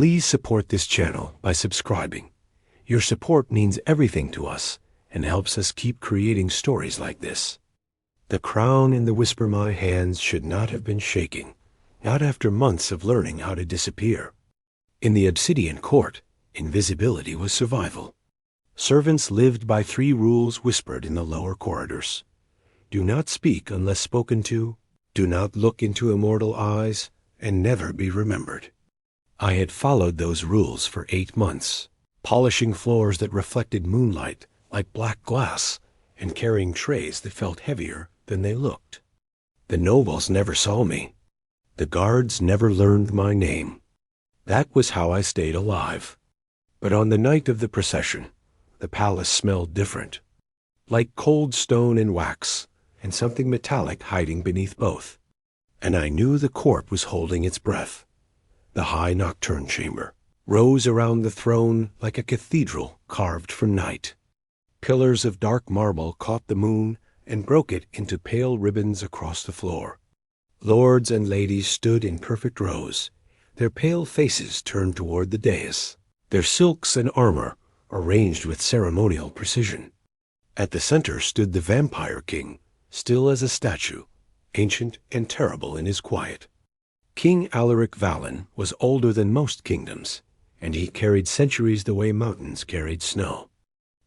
Please support this channel by subscribing. Your support means everything to us and helps us keep creating stories like this. The crown in the whisper my hands should not have been shaking, not after months of learning how to disappear. In the obsidian court, invisibility was survival. Servants lived by 3 rules whispered in the lower corridors. Do not speak unless spoken to, do not look into immortal eyes, and never be remembered. I had followed those rules for 8 months, polishing floors that reflected moonlight like black glass and carrying trays that felt heavier than they looked. The nobles never saw me. The guards never learned my name. That was how I stayed alive. But on the night of the procession, the palace smelled different, like cold stone and wax, and something metallic hiding beneath both. And I knew the court was holding its breath. The high nocturne chamber rose around the throne like a cathedral carved from night. Pillars of dark marble caught the moon and broke it into pale ribbons across the floor. Lords and ladies stood in perfect rows, their pale faces turned toward the dais, their silks and armor arranged with ceremonial precision. At the center stood the vampire king, still as a statue, ancient and terrible in his quiet. King Alaric Vallon was older than most kingdoms, and he carried centuries the way mountains carried snow.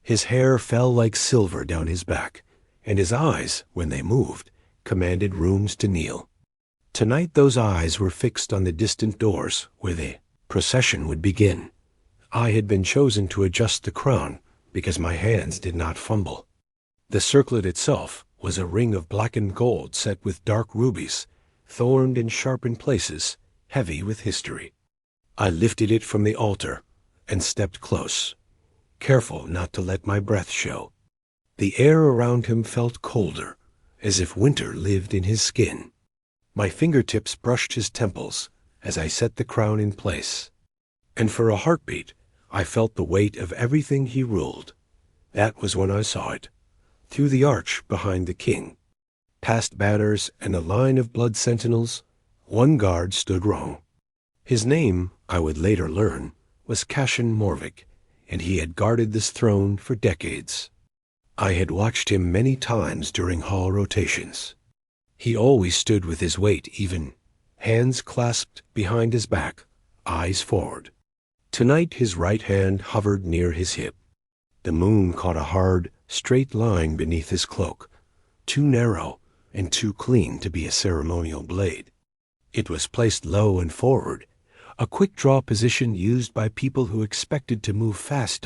His hair fell like silver down his back, and his eyes, when they moved, commanded rooms to kneel. Tonight those eyes were fixed on the distant doors where the procession would begin. I had been chosen to adjust the crown because my hands did not fumble. The circlet itself was a ring of blackened gold set with dark rubies, thorned and sharp in places, heavy with history. I lifted it from the altar and stepped close, careful not to let my breath show. The air around him felt colder, as if winter lived in his skin. My fingertips brushed his temples as I set the crown in place, and for a heartbeat I felt the weight of everything he ruled. That was when I saw it, through the arch behind the king. Past banners and a line of blood sentinels, one guard stood wrong. His name, I would later learn, was Cashin Morvick, and he had guarded this throne for decades. I had watched him many times during hall rotations. He always stood with his weight even, hands clasped behind his back, eyes forward. Tonight his right hand hovered near his hip. The moon caught a hard, straight line beneath his cloak, too narrow and too clean to be a ceremonial blade. It was placed low and forward, a quick-draw position used by people who expected to move fast.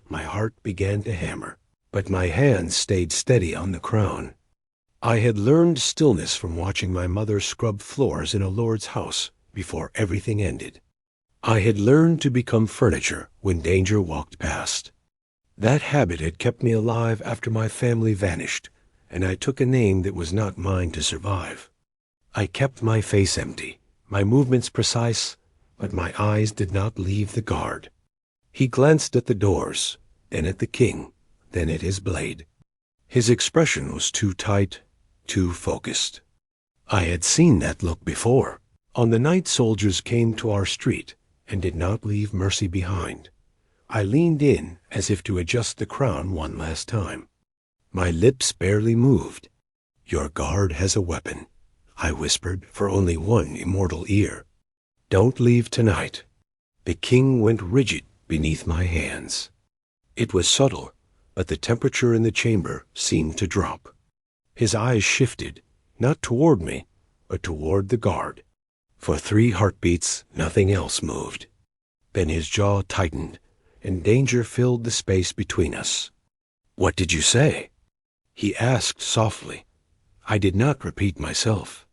My heart began to hammer, but my hands stayed steady on the crown. I had learned stillness from watching my mother scrub floors in a lord's house before everything ended. I had learned to become furniture when danger walked past. That habit had kept me alive after my family vanished, and I took a name that was not mine to survive. I kept my face empty, my movements precise, but my eyes did not leave the guard. He glanced at the doors, then at the king, then at his blade. His expression was too tight, too focused. I had seen that look before, on the night soldiers came to our street and did not leave mercy behind. I leaned in as if to adjust the crown one last time. My lips barely moved. Your guard has a weapon, I whispered for only one immortal ear. Don't leave tonight. The king went rigid beneath my hands. It was subtle, but the temperature in the chamber seemed to drop. His eyes shifted, not toward me, but toward the guard. For 3 heartbeats, nothing else moved. Then his jaw tightened, and danger filled the space between us. What did you say? He asked softly. I did not repeat myself.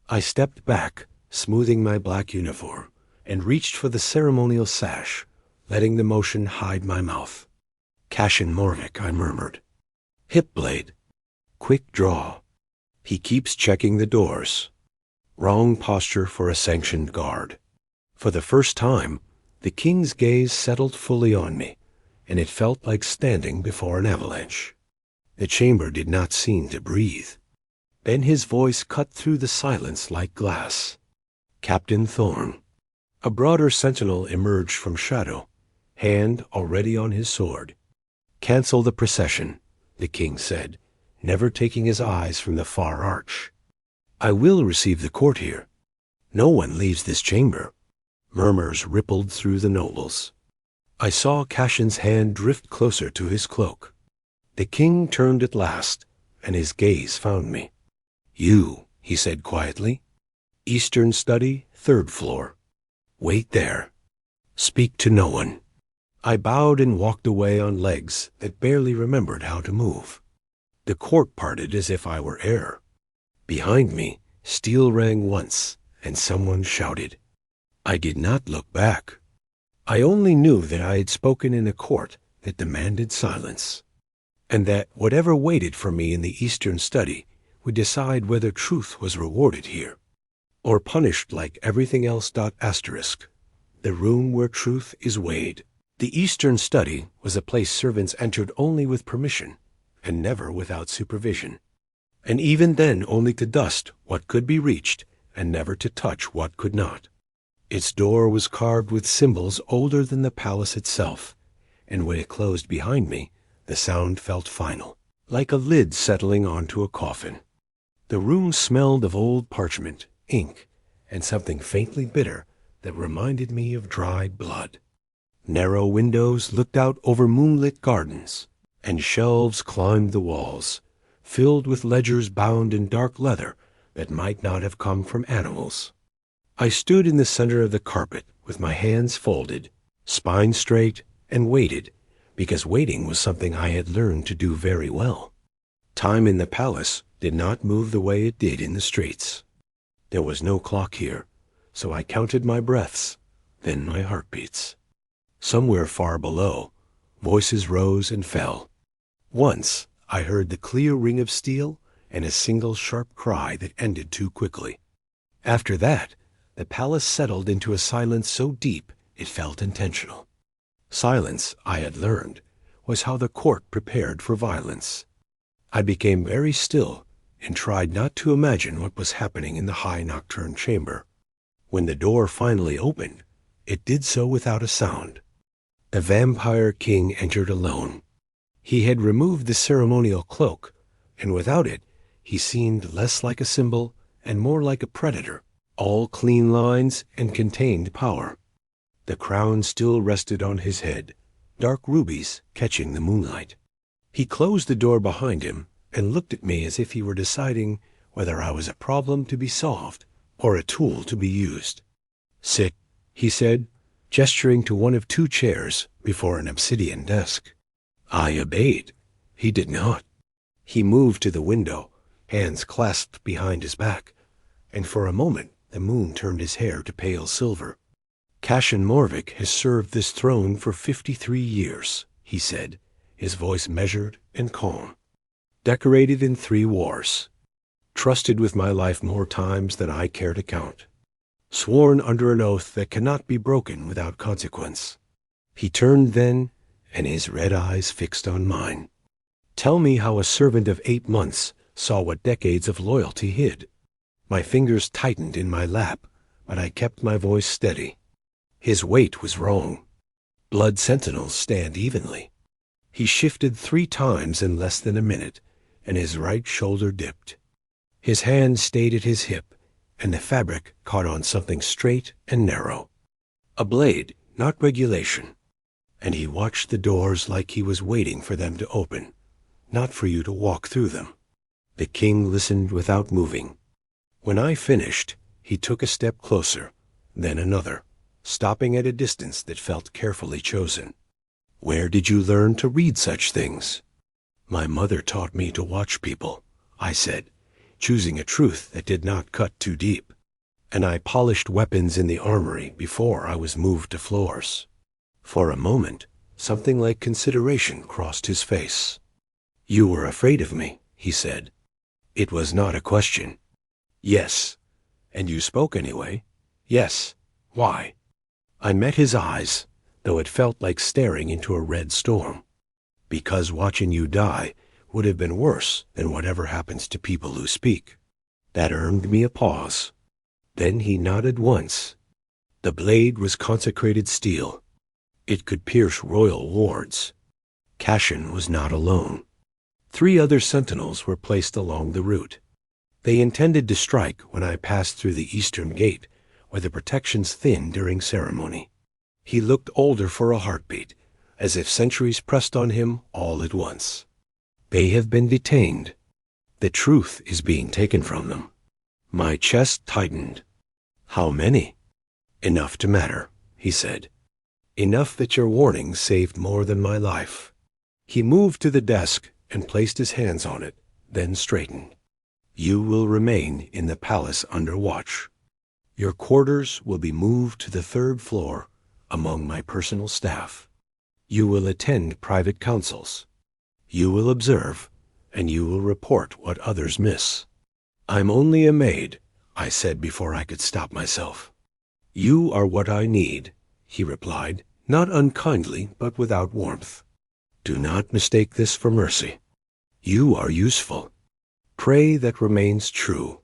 I stepped back, smoothing my black uniform, and reached for the ceremonial sash, letting the motion hide my mouth. Cashin Morvick, I murmured. Hip blade. Quick draw. He keeps checking the doors. Wrong posture for a sanctioned guard. For the first time, the king's gaze settled fully on me, and it felt like standing before an avalanche. The chamber did not seem to breathe. Then his voice cut through the silence like glass. Captain Thorne. A broader sentinel emerged from shadow, hand already on his sword. "Cancel the procession," the king said, never taking his eyes from the far arch. "I will receive the court here. No one leaves this chamber." Murmurs rippled through the nobles. I saw Cashin's hand drift closer to his cloak. The king turned at last, and his gaze found me. "You," he said quietly. "Eastern study, 3rd floor. Wait there. Speak to no one." I bowed and walked away on legs that barely remembered how to move. The court parted as if I were air. Behind me, steel rang once, and someone shouted. I did not look back. I only knew that I had spoken in a court that demanded silence, and that whatever waited for me in the Eastern study would decide whether truth was rewarded here, or punished like everything else. Asterisk. The room where truth is weighed. The Eastern study was a place servants entered only with permission, and never without supervision, and even then only to dust what could be reached, and never to touch what could not. Its door was carved with symbols older than the palace itself, and when it closed behind me, the sound felt final, like a lid settling onto a coffin. The room smelled of old parchment, ink, and something faintly bitter that reminded me of dried blood. Narrow windows looked out over moonlit gardens, and shelves climbed the walls, filled with ledgers bound in dark leather that might not have come from animals. I stood in the center of the carpet with my hands folded, spine straight, and waited, because waiting was something I had learned to do very well. Time in the palace did not move the way it did in the streets. There was no clock here, so I counted my breaths, then my heartbeats. Somewhere far below, voices rose and fell. Once I heard the clear ring of steel and a single sharp cry that ended too quickly. After that, the palace settled into a silence so deep it felt intentional. Silence, I had learned, was how the court prepared for violence. I became very still and tried not to imagine what was happening in the high nocturne chamber. When the door finally opened, it did so without a sound. The vampire king entered alone. He had removed the ceremonial cloak, and without it, he seemed less like a symbol and more like a predator, all clean lines and contained power. The crown still rested on his head, dark rubies catching the moonlight. He closed the door behind him and looked at me as if he were deciding whether I was a problem to be solved or a tool to be used. "Sit," he said, gesturing to one of 2 chairs before an obsidian desk. I obeyed. He did not. He moved to the window, hands clasped behind his back, and for a moment the moon turned his hair to pale silver. "Cashin Morvick has served this throne for 53 years, he said, his voice measured and calm. "Decorated in 3 wars. Trusted with my life more times than I care to count. Sworn under an oath that cannot be broken without consequence." He turned then, and his red eyes fixed on mine. "Tell me how a servant of 8 months saw what decades of loyalty hid." My fingers tightened in my lap, but I kept my voice steady. His weight was wrong. Blood sentinels stand evenly. He shifted 3 times in less than a minute, and his right shoulder dipped. His hand stayed at his hip, and the fabric caught on something straight and narrow. A blade, not regulation. And he watched the doors like he was waiting for them to open, not for you to walk through them. The king listened without moving. When I finished, he took a step closer, then another, stopping at a distance that felt carefully chosen. "Where did you learn to read such things?" "My mother taught me to watch people," I said, choosing a truth that did not cut too deep. "And I polished weapons in the armory before I was moved to floors." For a moment, something like consideration crossed his face. "You were afraid of me," he said. It was not a question. "Yes." "And you spoke anyway?" "Yes." "Why?" I met his eyes, though it felt like staring into a red storm. "Because watching you die would have been worse than whatever happens to people who speak." That earned me a pause. Then he nodded once. The blade was consecrated steel. It could pierce royal wards. Cashin was not alone. 3 other sentinels were placed along the route. They intended to strike when I passed through the eastern gate, where the protections thinned during ceremony. He looked older for a heartbeat, as if centuries pressed on him all at once. They have been detained. The truth is being taken from them. My chest tightened. How many? Enough to matter, he said. Enough that your warning saved more than my life. He moved to the desk and placed his hands on it, then straightened. You will remain in the palace under watch. Your quarters will be moved to the 3rd floor among my personal staff. You will attend private councils. You will observe, and you will report what others miss. I'm only a maid, I said before I could stop myself. You are what I need, he replied, not unkindly but without warmth. Do not mistake this for mercy. You are useful. Pray that remains true.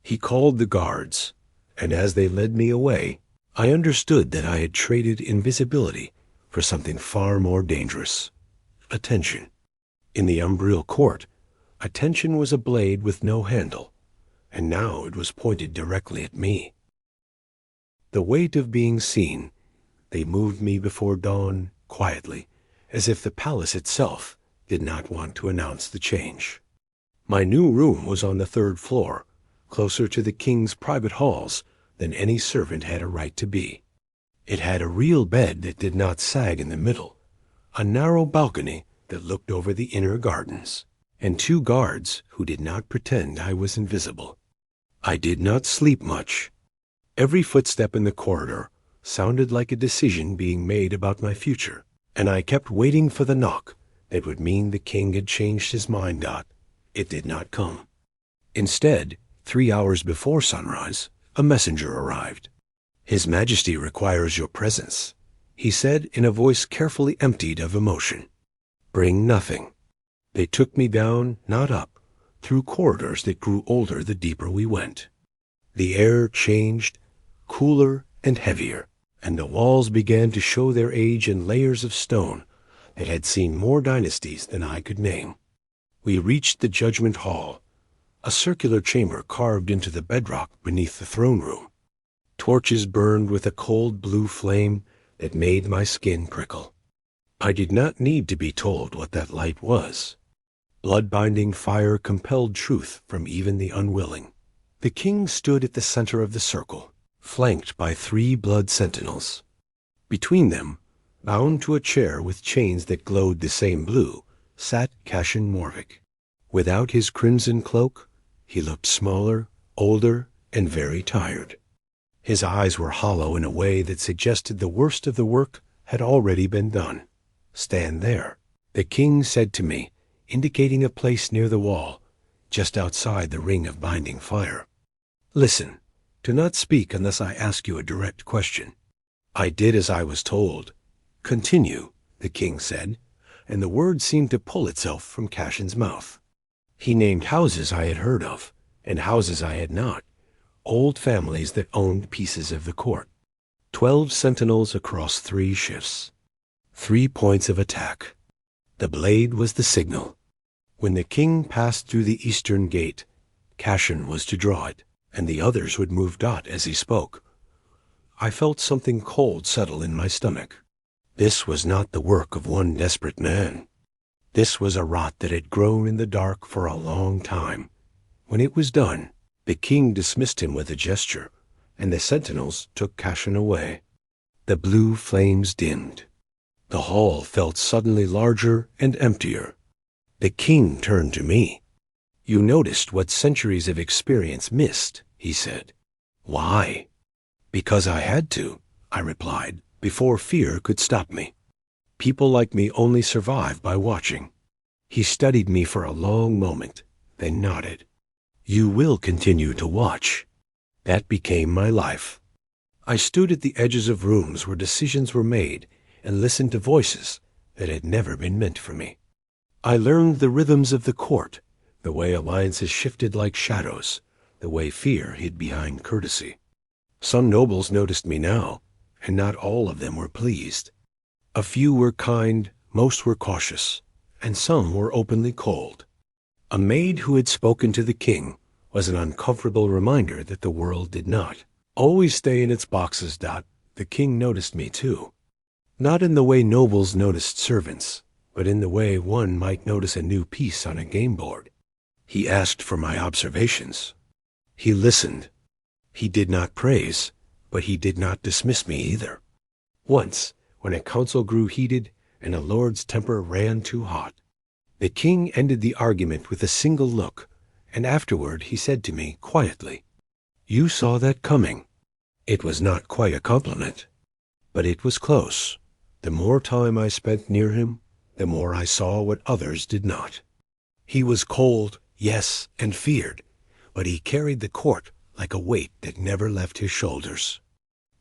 He called the guards, and as they led me away, I understood that I had traded invisibility for something far more dangerous. Attention. In the umbral court, attention was a blade with no handle, and now it was pointed directly at me. The weight of being seen, they moved me before dawn quietly, as if the palace itself did not want to announce the change. My new room was on the 3rd floor, closer to the king's private halls than any servant had a right to be. It had a real bed that did not sag in the middle, a narrow balcony that looked over the inner gardens, and 2 guards who did not pretend I was invisible. I did not sleep much. Every footstep in the corridor sounded like a decision being made about my future, and I kept waiting for the knock that would mean the king had changed his mind. It did not come. Instead, 3 hours before sunrise, a messenger arrived. His Majesty requires your presence, he said in a voice carefully emptied of emotion. Bring nothing. They took me down, not up, through corridors that grew older the deeper we went. The air changed, cooler and heavier, and the walls began to show their age in layers of stone that had seen more dynasties than I could name. We reached the judgment hall, a circular chamber carved into the bedrock beneath the throne room. Torches burned with a cold blue flame that made my skin prickle. I did not need to be told what that light was. Blood-binding fire compelled truth from even the unwilling. The king stood at the center of the circle, flanked by 3 blood sentinels. Between them, bound to a chair with chains that glowed the same blue, sat Cashin Morvick. Without his crimson cloak, he looked smaller, older, and very tired. His eyes were hollow in a way that suggested the worst of the work had already been done. Stand there, the king said to me, indicating a place near the wall, just outside the ring of binding fire. Listen, do not speak unless I ask you a direct question. I did as I was told. Continue, the king said, and the word seemed to pull itself from Cashin's mouth. He named houses I had heard of, and houses I had not, old families that owned pieces of the court. 12 sentinels across 3 shifts. 3 points of attack. The blade was the signal. When the king passed through the eastern gate, Cashin was to draw it, and the others would move as he spoke. I felt something cold settle in my stomach. This was not the work of one desperate man. This was a rot that had grown in the dark for a long time. When it was done, the king dismissed him with a gesture, and the sentinels took Cashin away. The blue flames dimmed. The hall felt suddenly larger and emptier. The king turned to me. You noticed what centuries of experience missed, he said. Why? Because I had to, I replied, before fear could stop me. People like me only survive by watching. He studied me for a long moment, then nodded. You will continue to watch. That became my life. I stood at the edges of rooms where decisions were made and listened to voices that had never been meant for me. I learned the rhythms of the court, the way alliances shifted like shadows, the way fear hid behind courtesy. Some nobles noticed me now, and not all of them were pleased. A few were kind, most were cautious, and some were openly cold. A maid who had spoken to the king was an uncomfortable reminder that the world did not always stay in its boxes. The king noticed me too. Not in the way nobles noticed servants, but in the way one might notice a new piece on a game board. He asked for my observations. He listened. He did not praise, but he did not dismiss me either. Once, when a council grew heated and a lord's temper ran too hot, the king ended the argument with a single look, and afterward he said to me quietly, "You saw that coming." It was not quite a compliment, but it was close. The more time I spent near him, the more I saw what others did not. He was cold, yes, and feared, but he carried the court like a weight that never left his shoulders.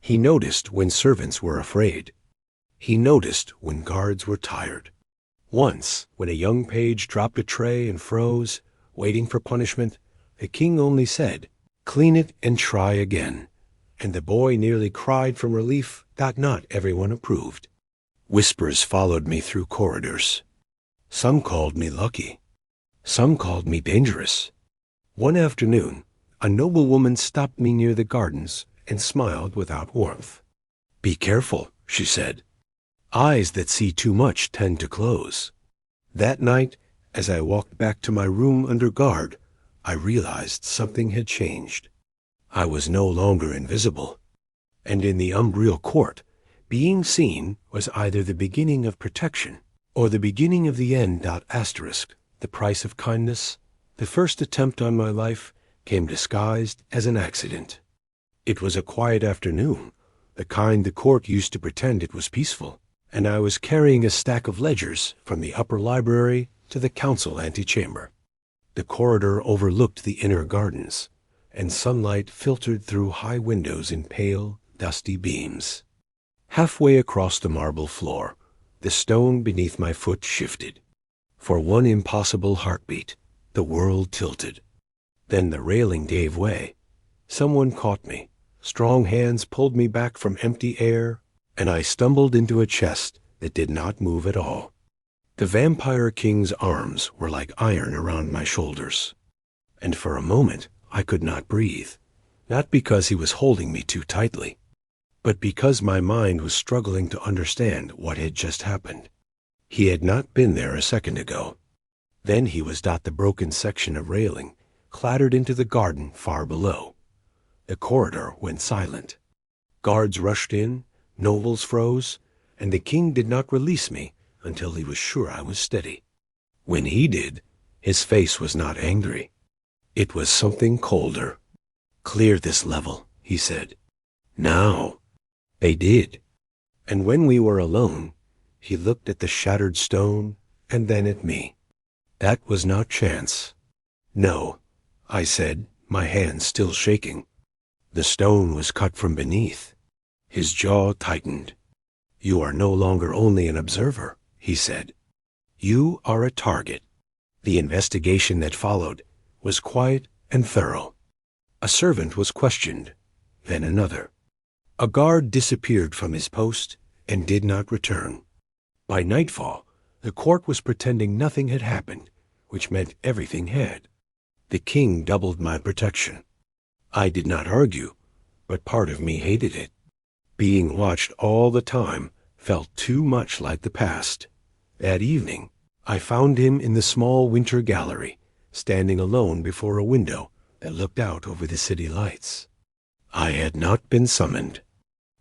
He noticed when servants were afraid. He noticed when guards were tired. Once, when a young page dropped a tray and froze, waiting for punishment, the king only said, "Clean it and try again." And the boy nearly cried from relief that not everyone approved. Whispers followed me through corridors. Some called me lucky. Some called me dangerous. One afternoon, a noblewoman stopped me near the gardens and smiled without warmth. "Be careful," she said. "Eyes that see too much tend to close." That night, as I walked back to my room under guard, I realized something had changed. I was no longer invisible. And in the Umbriel court, being seen was either the beginning of protection or the beginning of the end. The price of kindness, the first attempt on my life, came disguised as an accident. It was a quiet afternoon, the kind the court used to pretend it was peaceful, and I was carrying a stack of ledgers from the upper library to the council antechamber. The corridor overlooked the inner gardens, and sunlight filtered through high windows in pale, dusty beams. Halfway across the marble floor, the stone beneath my foot shifted. For one impossible heartbeat, the world tilted. Then the railing gave way. Someone caught me. Strong hands pulled me back from empty air, and I stumbled into a chest that did not move at all. The vampire king's arms were like iron around my shoulders, and for a moment I could not breathe, not because he was holding me too tightly, but because my mind was struggling to understand what had just happened. He had not been there a second ago. Then he was the broken section of railing, clattered into the garden far below. The corridor went silent. Guards rushed in, nobles froze, and the king did not release me until he was sure I was steady. When he did, his face was not angry. It was something colder. "Clear this level," he said. "Now." They did. And when we were alone, he looked at the shattered stone and then at me. That was not chance. "No," I said, my hands still shaking. The stone was cut from beneath. His jaw tightened. "You are no longer only an observer," he said. "You are a target." The investigation that followed was quiet and thorough. A servant was questioned, then another. A guard disappeared from his post and did not return. By nightfall, the court was pretending nothing had happened, which meant everything had. The king doubled my protection. I did not argue, but part of me hated it. Being watched all the time felt too much like the past. That evening, I found him in the small winter gallery, standing alone before a window that looked out over the city lights. I had not been summoned.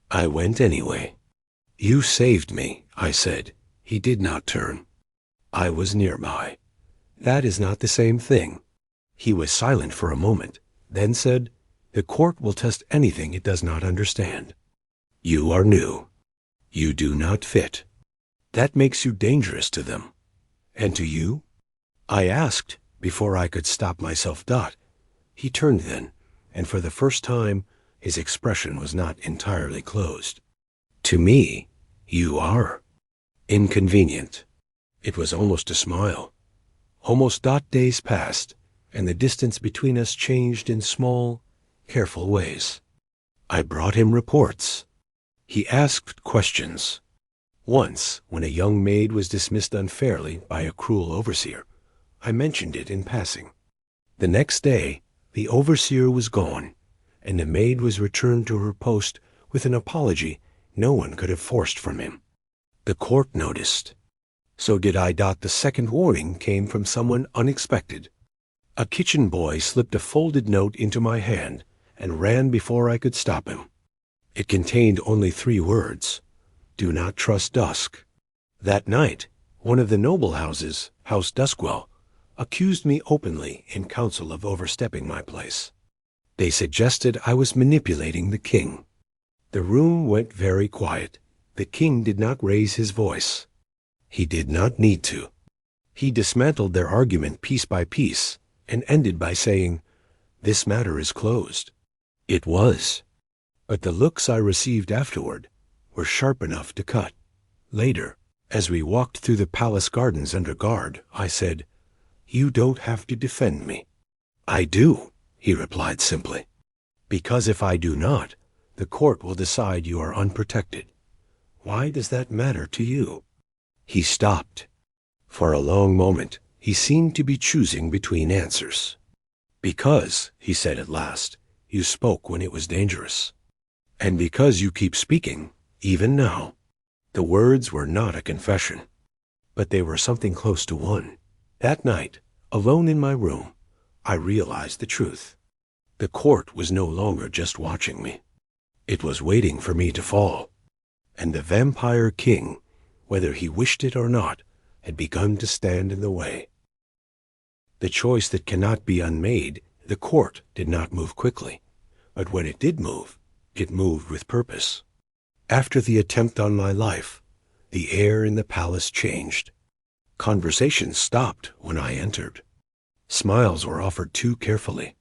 I went anyway. "You saved me," I said. He did not turn. I was nearby. "That is not the same thing." He was silent for a moment, then said, "The court will test anything it does not understand. You are new. You do not fit. That makes you dangerous to them. And to you?" I asked before I could stop myself. He turned then, and for the first time his expression was not entirely closed. "To me, you are. Inconvenient." It was almost a smile. Almost. Days passed, and the distance between us changed in small, careful ways. I brought him reports. He asked questions. Once, when a young maid was dismissed unfairly by a cruel overseer, I mentioned it in passing. The next day, the overseer was gone, and the maid was returned to her post with an apology no one could have forced from him. The court noticed. So did I. The second warning came from someone unexpected. A kitchen boy slipped a folded note into my hand and ran before I could stop him. It contained only 3 words: "Do not trust Dusk." That night, one of the noble houses, House Duskwell, accused me openly in council of overstepping my place. They suggested I was manipulating the king. The room went very quiet. The king did not raise his voice. He did not need to. He dismantled their argument piece by piece and ended by saying, "This matter is closed." It was. But the looks I received afterward were sharp enough to cut. Later, as we walked through the palace gardens under guard, I said, "You don't have to defend me." "I do," he replied simply. "Because if I do not, the court will decide you are unprotected. Why does that matter to you?" He stopped. For a long moment, he seemed to be choosing between answers. "Because," he said at last, "you spoke when it was dangerous. And because you keep speaking, even now." The words were not a confession, but they were something close to one. That night, alone in my room, I realized the truth. The court was no longer just watching me. It was waiting for me to fall. And the vampire king, whether he wished it or not, had begun to stand in the way. The choice that cannot be unmade, the court did not move quickly. But when it did move, it moved with purpose. After the attempt on my life, the air in the palace changed. Conversations stopped when I entered. Smiles were offered too carefully.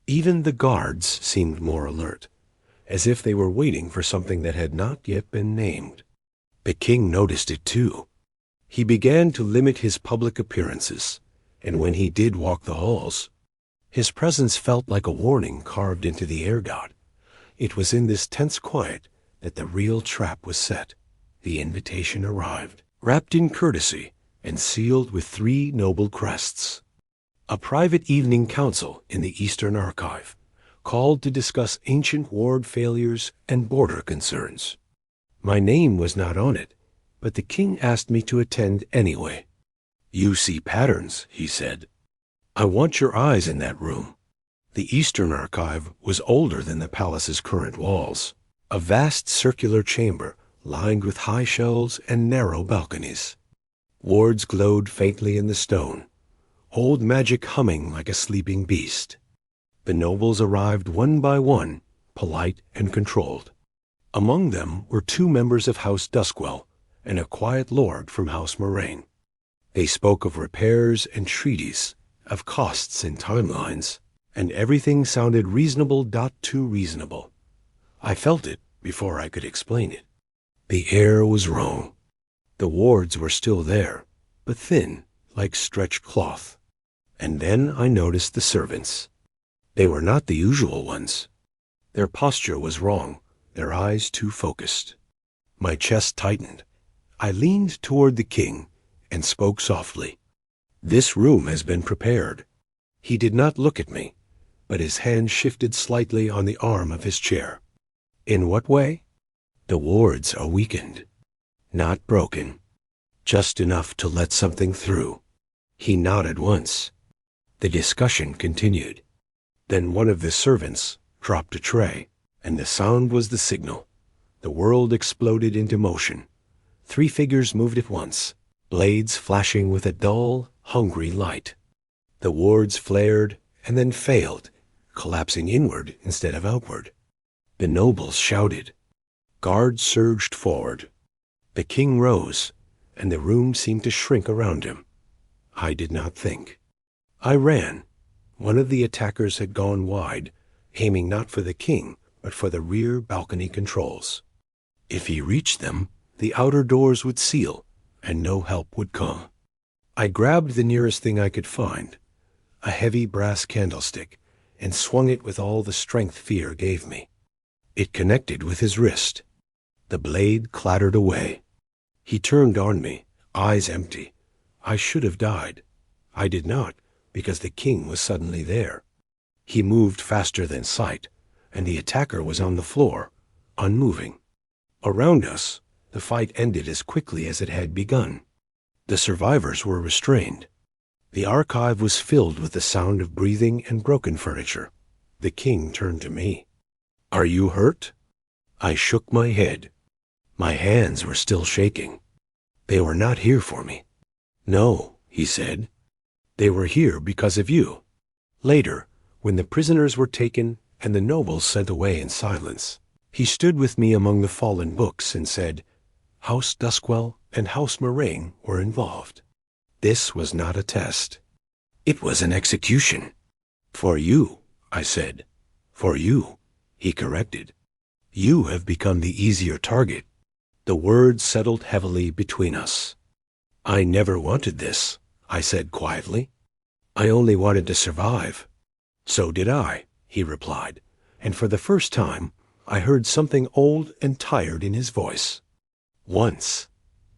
Even the guards seemed more alert, as if they were waiting for something that had not yet been named. The king noticed it too. He began to limit his public appearances, and when he did walk the halls, his presence felt like a warning carved into the air god. It was in this tense quiet that the real trap was set. The invitation arrived, wrapped in courtesy and sealed with 3 noble crests. A private evening council in the Eastern Archive, called to discuss ancient ward failures and border concerns. My name was not on it, but the king asked me to attend anyway. "You see patterns," he said. "I want your eyes in that room." The Eastern Archive was older than the palace's current walls, a vast circular chamber lined with high shelves and narrow balconies. Wards glowed faintly in the stone, old magic humming like a sleeping beast. The nobles arrived one by one, polite and controlled. Among them were 2 members of House Duskwell and a quiet lord from House Moraine. They spoke of repairs and treaties, of costs and timelines, and everything sounded reasonable. Too reasonable. I felt it before I could explain it. The air was wrong. The wards were still there, but thin, like stretched cloth. And then I noticed the servants. They were not the usual ones. Their posture was wrong, their eyes too focused. My chest tightened. I leaned toward the king and spoke softly. "This room has been prepared." He did not look at me, but his hand shifted slightly on the arm of his chair. "In what way?" "The wards are weakened. Not broken. Just enough to let something through." He nodded once. The discussion continued. Then one of the servants dropped a tray, and the sound was the signal. The world exploded into motion. 3 figures moved at once, blades flashing with a dull, hungry light. The wards flared and then failed, collapsing inward instead of outward. The nobles shouted. Guards surged forward. The king rose, and the room seemed to shrink around him. I did not think. I ran. One of the attackers had gone wide, aiming not for the king, but for the rear balcony controls. If he reached them, the outer doors would seal, and no help would come. I grabbed the nearest thing I could find, a heavy brass candlestick, and swung it with all the strength fear gave me. It connected with his wrist. The blade clattered away. He turned on me, eyes empty. I should have died. I did not, because the king was suddenly there. He moved faster than sight, and the attacker was on the floor, unmoving. Around us, the fight ended as quickly as it had begun. The survivors were restrained. The archive was filled with the sound of breathing and broken furniture. The king turned to me. "Are you hurt?" I shook my head. My hands were still shaking. "They were not here for me." "No," he said. "They were here because of you." Later, when the prisoners were taken and the nobles sent away in silence, he stood with me among the fallen books and said, "House Duskwell and House Moraine were involved. This was not a test. It was an execution." "For you," I said. "For you," he corrected. "You have become the easier target." The words settled heavily between us. "I never wanted this," I said quietly. "I only wanted to survive." "So did I," he replied, and for the first time I heard something old and tired in his voice. "Once."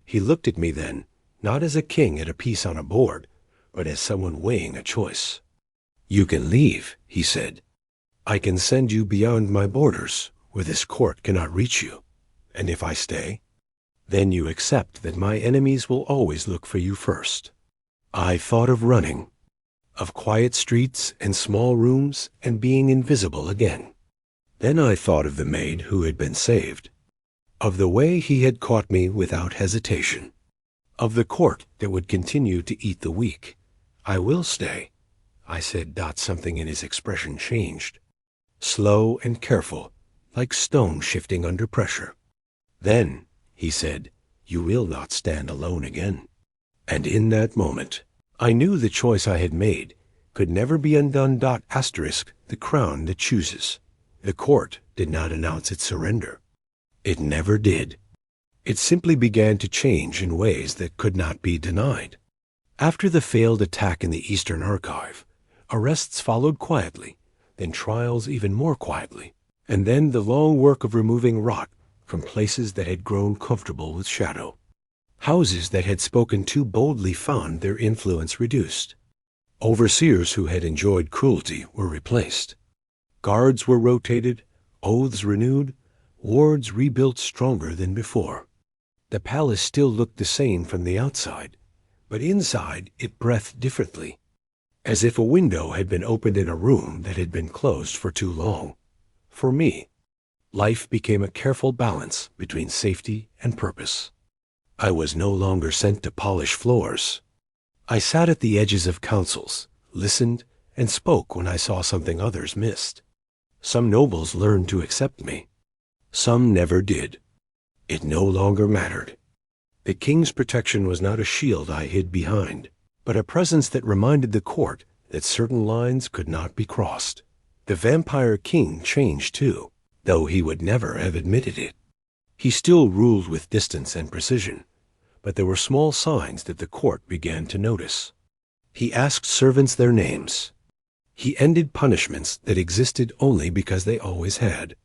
He looked at me then, not as a king at a piece on a board, but as someone weighing a choice. "You can leave," he said. "I can send you beyond my borders, where this court cannot reach you. And if I stay, then you accept that my enemies will always look for you first." I thought of running, of quiet streets and small rooms and being invisible again. Then I thought of the maid who had been saved, of the way he had caught me without hesitation, of the court that would continue to eat the weak. "I will stay," I said. Something in his expression changed, slow and careful, like stone shifting under pressure. "Then," he said, "you will not stand alone again." And in that moment, I knew the choice I had made could never be undone. The crown that chooses. The court did not announce its surrender. It never did. It simply began to change in ways that could not be denied. After the failed attack in the Eastern Archive, arrests followed quietly, then trials even more quietly, and then the long work of removing rot from places that had grown comfortable with shadow. Houses that had spoken too boldly found their influence reduced. Overseers who had enjoyed cruelty were replaced. Guards were rotated, oaths renewed, wards rebuilt stronger than before. The palace still looked the same from the outside, but inside it breathed differently, as if a window had been opened in a room that had been closed for too long. For me, life became a careful balance between safety and purpose. I was no longer sent to polish floors. I sat at the edges of councils, listened, and spoke when I saw something others missed. Some nobles learned to accept me. Some never did. It no longer mattered. The king's protection was not a shield I hid behind, but a presence that reminded the court that certain lines could not be crossed. The vampire king changed too, though he would never have admitted it. He still ruled with distance and precision, but there were small signs that the court began to notice. He asked servants their names. He ended punishments that existed only because they always had.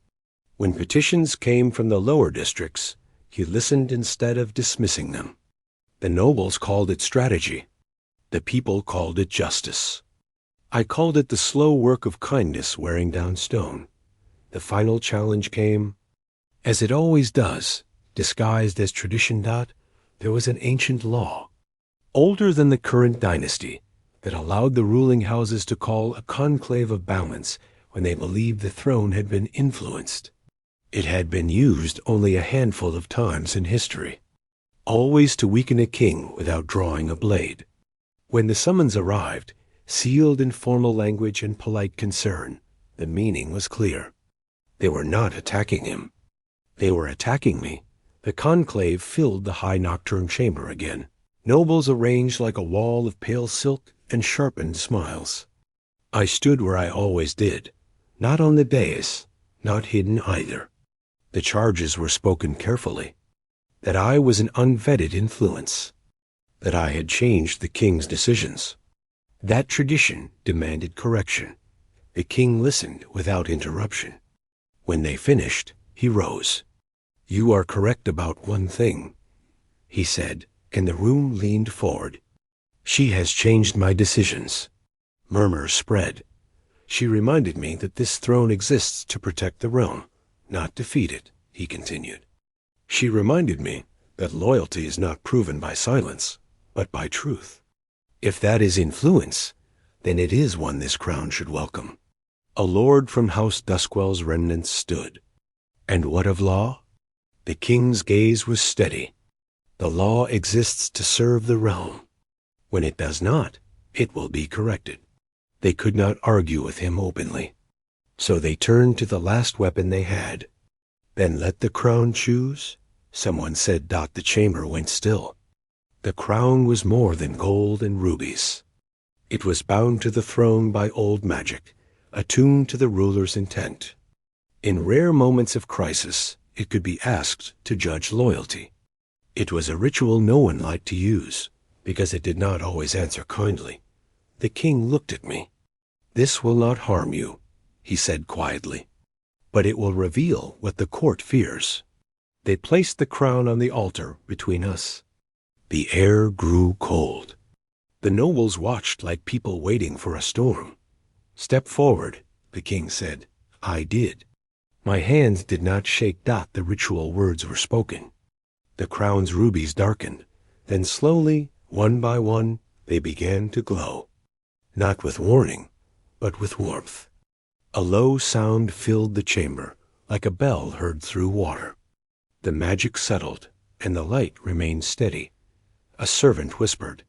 When petitions came from the lower districts, he listened instead of dismissing them. The nobles called it strategy. The people called it justice. I called it the slow work of kindness wearing down stone. The final challenge came, as it always does, disguised as tradition. There was an ancient law, older than the current dynasty, that allowed the ruling houses to call a conclave of balance when they believed the throne had been influenced. It had been used only a handful of times in history, always to weaken a king without drawing a blade. When the summons arrived, sealed in formal language and polite concern, the meaning was clear. They were not attacking him. They were attacking me. The conclave filled the high nocturne chamber again, nobles arranged like a wall of pale silk and sharpened smiles. I stood where I always did, not on the dais, not hidden either. The charges were spoken carefully, that I was an unvetted influence, that I had changed the king's decisions. That tradition demanded correction. The king listened without interruption. When they finished, he rose. "You are correct about one thing," he said, and the room leaned forward. "She has changed my decisions." Murmurs spread. "She reminded me that this throne exists to protect the realm, not defeat it," he continued. "She reminded me that loyalty is not proven by silence, but by truth. If that is influence, then it is one this crown should welcome." A lord from House Duskwell's remnants stood. "And what of law?" The king's gaze was steady. "The law exists to serve the realm. When it does not, it will be corrected." They could not argue with him openly. So they turned to the last weapon they had. "Then let the crown choose," someone said. The chamber went still. The crown was more than gold and rubies. It was bound to the throne by old magic, attuned to the ruler's intent. In rare moments of crisis, it could be asked to judge loyalty. It was a ritual no one liked to use, because it did not always answer kindly. The king looked at me. "This will not harm you," he said quietly, "but it will reveal what the court fears." They placed the crown on the altar between us. The air grew cold. The nobles watched like people waiting for a storm. "Step forward," the king said. I did. My hands did not shake. The ritual words were spoken. The crown's rubies darkened. Then slowly, one by one, they began to glow. Not with warning, but with warmth. A low sound filled the chamber, like a bell heard through water. The magic settled, and the light remained steady. A servant whispered.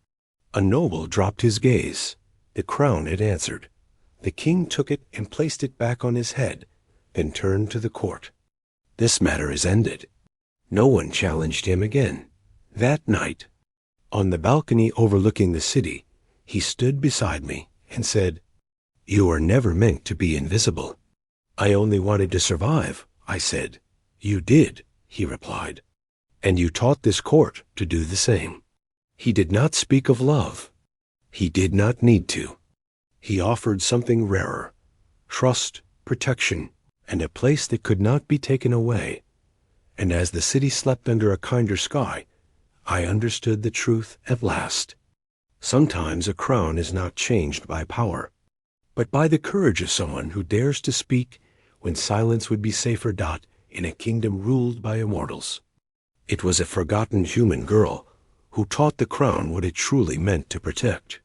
A noble dropped his gaze. The crown had answered. The king took it and placed it back on his head, then turned to the court. "This matter is ended." No one challenged him again. That night, on the balcony overlooking the city, he stood beside me and said, "You were never meant to be invisible." "I only wanted to survive," I said. "You did," he replied. "And you taught this court to do the same." He did not speak of love. He did not need to. He offered something rarer: trust, protection, and a place that could not be taken away. And as the city slept under a kinder sky, I understood the truth at last. Sometimes a crown is not changed by power, but by the courage of someone who dares to speak when silence would be safer. In a kingdom ruled by immortals. It was a forgotten human girl who taught the crown what it truly meant to protect.